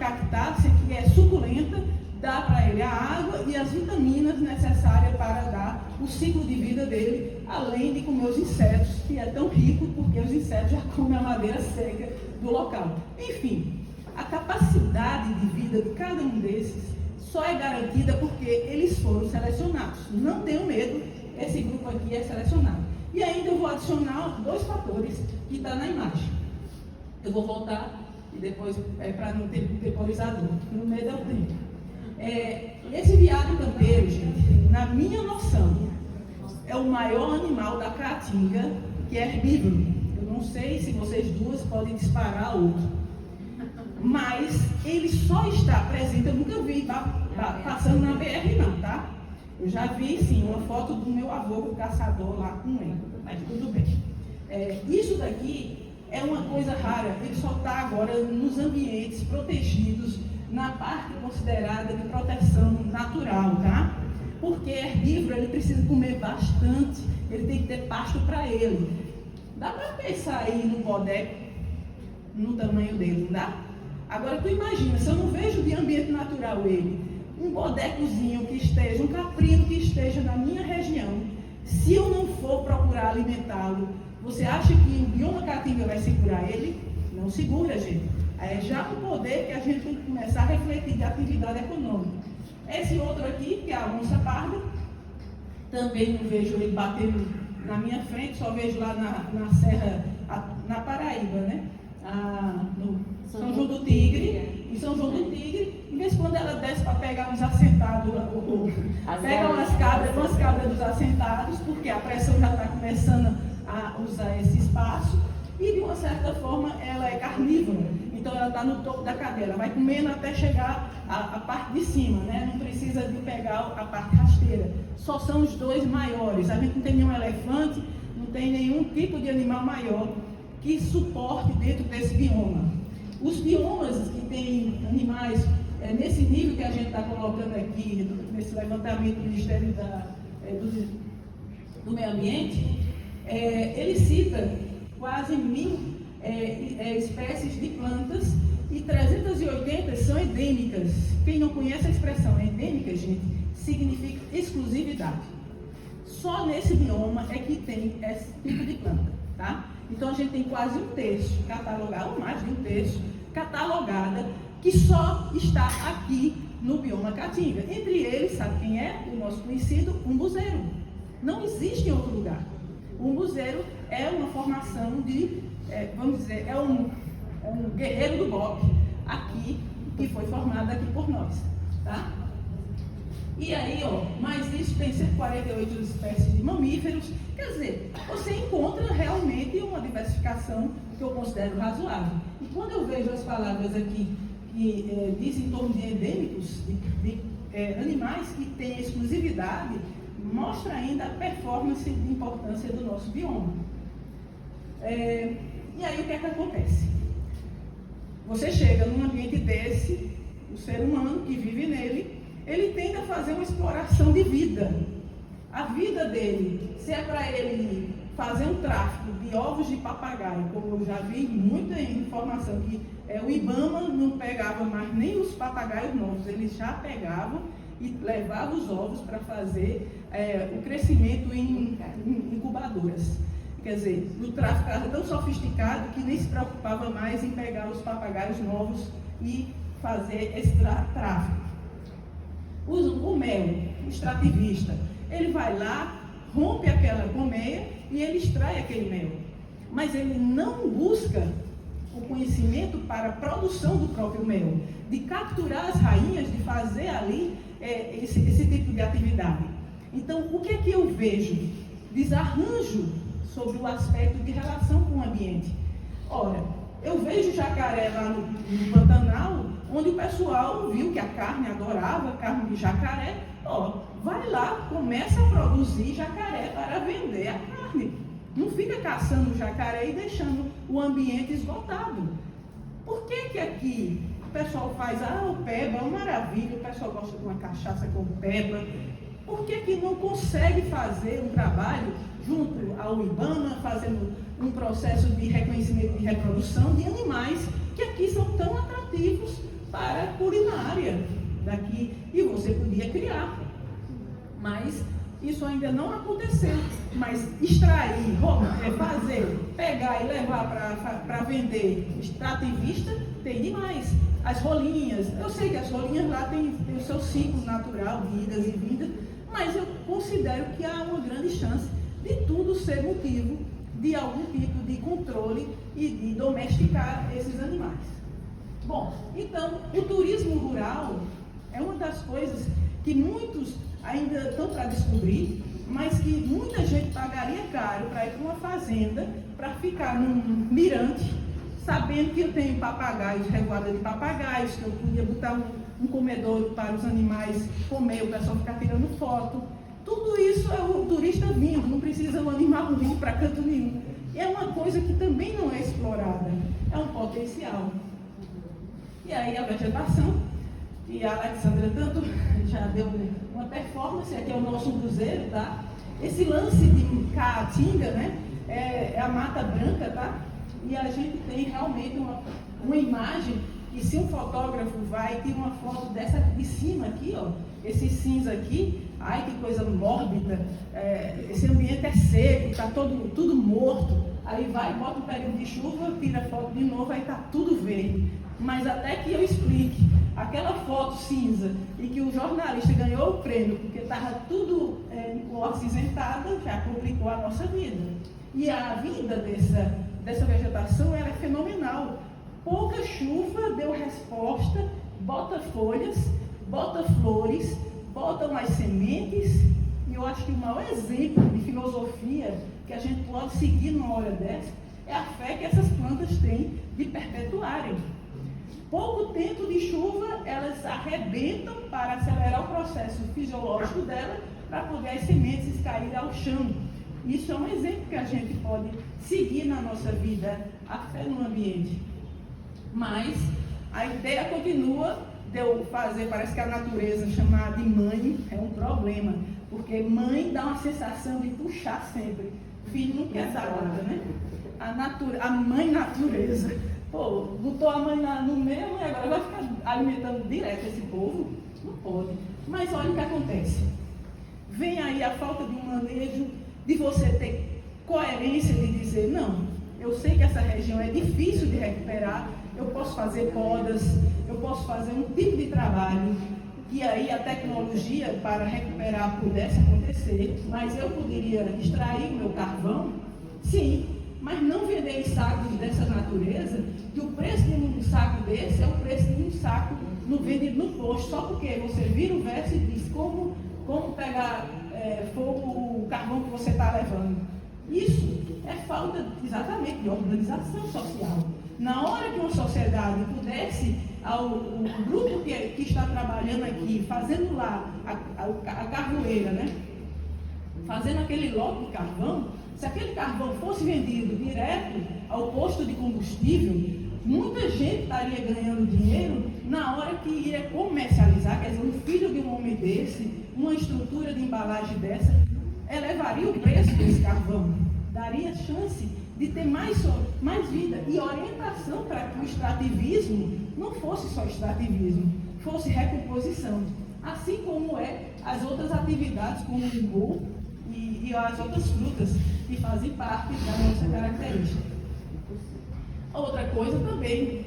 cactácea, que é suculenta, dá para ele a água e as vitaminas necessárias para dar o ciclo de vida dele, além de comer os insetos, que é tão rico porque os insetos já comem a madeira seca do local. Enfim, a capacidade de vida de cada um desses só é garantida porque eles foram selecionados. Não tenham medo, esse grupo aqui é selecionado. E ainda eu vou adicionar 2 fatores que estão na imagem. Eu vou voltar e depois, para não ter temporizador, no meio do tempo. Esse veado campeiro, gente, na minha noção, é o maior animal da Caatinga, que é herbívoro. Eu não sei se vocês duas podem disparar outro, mas ele só está presente, eu nunca vi passando na BR não, tá? Eu já vi, sim, uma foto do meu avô, o caçador lá com ele, mas tudo bem. Isso daqui é uma coisa rara, ele só está agora nos ambientes protegidos, na parte considerada de proteção natural, tá? Porque herbívoro, ele precisa comer bastante, ele tem que ter pasto para ele. Dá para pensar aí no bodeco, no tamanho dele, não dá? Agora, tu imagina, se eu não vejo de ambiente natural ele, um bodecozinho que esteja, um caprino que esteja na minha região, se eu não for procurar alimentá-lo, você acha que o bioma Caatinga vai segurar ele? Não segura, gente. É já um poder que a gente tem que começar a refletir de atividade econômica. Esse outro aqui, que é a onça parda, também não vejo ele batendo na minha frente, só vejo lá na Serra, na Paraíba, né? No São João do Tigre, em São João do Tigre, em vez de quando ela desce para pegar uns assentados, pega umas cabras dos assentados, porque a pressão já está começando a usar esse espaço, e de uma certa forma ela é carnívora, então ela está no topo da cadeira, vai comendo até chegar a parte de cima, né? Não precisa de pegar a parte rasteira, só são os 2 maiores, a gente não tem nenhum elefante, não tem nenhum tipo de animal maior que suporte dentro desse bioma. Os biomas que tem animais nesse nível que a gente está colocando aqui, nesse levantamento do Ministério do Meio Ambiente, ele cita quase 1.000 espécies de plantas e 380 são endêmicas. Quem não conhece a expressão endêmica, gente, significa exclusividade. Só nesse bioma é que tem esse tipo de planta, tá? Então a gente tem quase 1/3 catalogada, ou mais de 1/3 catalogada, que só está aqui no bioma Caatinga. Entre eles, sabe quem é? O nosso conhecido umbuzeiro. Não existe em outro lugar. O umbuzeiro é uma formação de, vamos dizer, é um guerreiro do boque aqui, que foi formado aqui por nós, tá? E aí, mais isso, tem 148 espécies de mamíferos. Quer dizer, você encontra realmente uma diversificação que eu considero razoável. E quando eu vejo as palavras aqui que dizem em torno de endêmicos, de animais que têm exclusividade, mostra ainda a performance de importância do nosso bioma. E aí o que é que acontece? Você chega num ambiente desse, o ser humano que vive nele, ele tende a fazer uma exploração de vida. A vida dele, se é para ele fazer um tráfico de ovos de papagaio, como eu já vi muita informação, que o IBAMA não pegava mais nem os papagaios novos, eles já pegavam e levavam os ovos para fazer o crescimento em incubadoras. Quer dizer, o tráfico era tão sofisticado que nem se preocupava mais em pegar os papagaios novos e fazer esse tráfico. O mel, o extrativista, ele vai lá, rompe aquela colmeia e ele extrai aquele mel. Mas ele não busca o conhecimento para a produção do próprio mel, de capturar as rainhas, de fazer ali esse tipo de atividade. Então, o que é que eu vejo? Desarranjo sobre o aspecto de relação com o ambiente. Ora, eu vejo jacaré lá no Pantanal, onde o pessoal viu que a carne adorava, carne de jacaré, vai lá, começa a produzir jacaré para vender a carne. Não fica caçando o jacaré e deixando o ambiente esgotado. Por que aqui o pessoal faz, o peba é uma maravilha, o pessoal gosta de uma cachaça com peba. Por que não consegue fazer um trabalho junto ao IBAMA, fazendo um processo de reconhecimento de reprodução de animais que aqui são tão atrativos para a culinária daqui, e você podia criar. Mas isso ainda não aconteceu. Mas extrair, fazer, pegar e levar para vender extrativista, tem demais. As rolinhas, eu sei que as rolinhas lá tem o seu ciclo natural, de idas e vindas, mas eu considero que há uma grande chance de tudo ser motivo de algum tipo de controle e de domesticar esses animais. Bom, então, o turismo rural é uma das coisas que muitos ainda estão para descobrir, mas que muita gente pagaria caro para ir para uma fazenda, para ficar num mirante, sabendo que eu tenho papagaios, revoada de papagaios, que eu podia botar um comedouro para os animais comer, o pessoal ficar tirando foto. Tudo isso é o turista vindo, não precisa o animal vir para canto nenhum. E é uma coisa que também não é explorada, é um potencial. E aí a vegetação, e a Alexandra tanto já deu uma performance, aqui é o nosso cruzeiro, tá? Esse lance de Caatinga, né, é a Mata Branca, tá? E a gente tem realmente uma imagem, e se um fotógrafo vai ter uma foto dessa de cima aqui, ó, esse cinza aqui, ai que coisa mórbida, esse ambiente é seco, está tudo morto, aí vai, bota um período de chuva, tira a foto de novo, aí está tudo verde. Mas até que eu explique aquela foto cinza e que o jornalista ganhou o prêmio porque estava tudo acinzentado, já complicou a nossa vida. E a vida dessa vegetação era fenomenal. Pouca chuva deu resposta, bota folhas, bota flores, bota umas sementes, e eu acho que o maior exemplo de filosofia que a gente pode seguir numa hora dessa é a fé que essas plantas têm de perpetuarem. Pouco tempo de chuva, elas arrebentam para acelerar o processo fisiológico dela, para poder as sementes caírem ao chão. Isso é um exemplo que a gente pode seguir na nossa vida, a fé no ambiente. Mas a ideia continua de eu fazer, parece que a natureza chamar de mãe é um problema, porque mãe dá uma sensação de puxar sempre. Filho não quer dar nada, né? A mãe natureza. Pô, botou a mãe no meio e agora vai ficar alimentando direto esse povo? Não pode. Mas olha o que acontece. Vem aí a falta de um manejo, de você ter coerência de dizer, não, eu sei que essa região é difícil de recuperar, eu posso fazer podas, eu posso fazer um tipo de trabalho, que aí a tecnologia para recuperar pudesse acontecer, mas eu poderia extrair o meu carvão, sim, mas não vender em sacos dessa natureza, que o preço de um saco desse é o preço de um saco vendido no posto, só porque você vira o verso e diz como pegar fogo, o carvão que você está levando. Isso é falta exatamente de organização social. Na hora que uma sociedade pudesse, o grupo que está trabalhando aqui, fazendo lá a carvoeira, né? Fazendo aquele lote de carvão, se aquele carvão fosse vendido direto ao posto de combustível, muita gente estaria ganhando dinheiro na hora que iria comercializar, quer dizer, um filho de um homem desse, uma estrutura de embalagem dessa, elevaria o preço desse carvão, daria chance de ter mais vida e orientação para que o extrativismo não fosse só extrativismo, fosse recomposição, assim como as outras atividades como o umbu e as outras frutas que fazem parte da nossa característica. Outra coisa também,